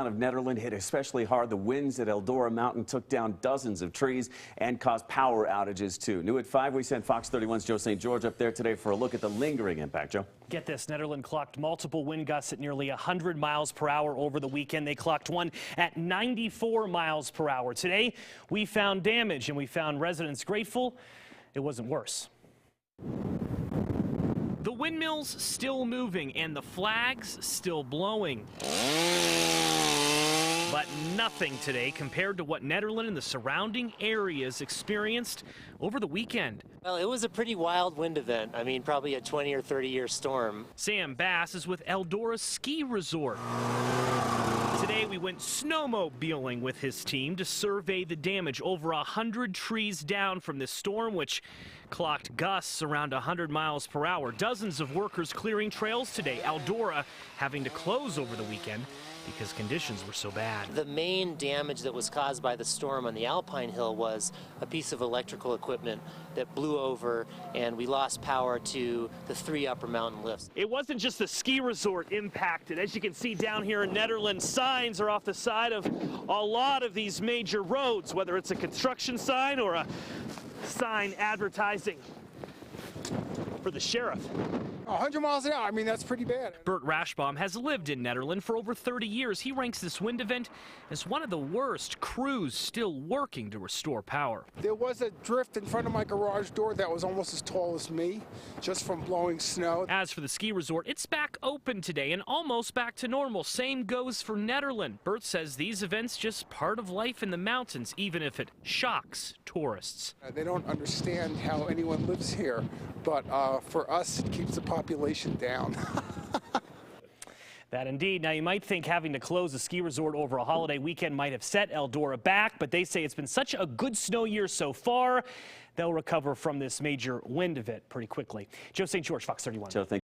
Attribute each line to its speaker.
Speaker 1: of Nederland hit especially hard. The winds at Eldora Mountain took down dozens of trees and caused power outages, too. New at 5, we sent Fox 31's Joe St. George up there today for a look at the lingering impact. Joe?
Speaker 2: Get this, Nederland clocked multiple wind gusts at nearly 100 miles per hour over the weekend. They clocked one at 94 miles per hour. Today, we found damage, and we found residents grateful it wasn't worse. The windmills still moving and the flags still blowing. But nothing today compared to what Nederland and the surrounding areas experienced over the weekend.
Speaker 3: Well, it was a pretty wild wind event. I mean, probably a 20 or 30-year storm.
Speaker 2: Sam Bass is with Eldora Ski Resort. Today we went snowmobiling with his team to survey the damage. Over 100 trees down from this storm, which clocked gusts around 100 miles per hour. Dozens of workers clearing trails today. Eldora having to close over the weekend because conditions were so bad.
Speaker 3: The main damage that was caused by the storm on the Alpine Hill was a piece of electrical equipment that blew over, and we lost power to the 3 upper mountain lifts.
Speaker 2: It wasn't just the ski resort impacted. As you can see down here in Nederland, signs are off the side of a lot of these major roads, whether it's a construction sign or a sign advertising for the sheriff.
Speaker 4: 100 miles an hour, I mean, that's pretty bad.
Speaker 2: Bert Rashbaum has lived in Nederland for over 30 years. He ranks this wind event as one of the worst. Crews still working to restore power.
Speaker 4: There was a drift in front of my garage door that was almost as tall as me, just from blowing snow.
Speaker 2: As for the ski resort, it's back open today and almost back to normal. Same goes for Nederland. Bert says these events just part of life in the mountains, even if it shocks tourists.
Speaker 4: They don't understand how anyone lives here, but for us, it keeps the population down.
Speaker 2: That indeed. Now, you might think having to close a ski resort over a holiday weekend might have set Eldora back, but they say it's been such a good snow year so far, they'll recover from this major wind event pretty quickly. Joe St. George, Fox 31.
Speaker 1: Joe, thank you.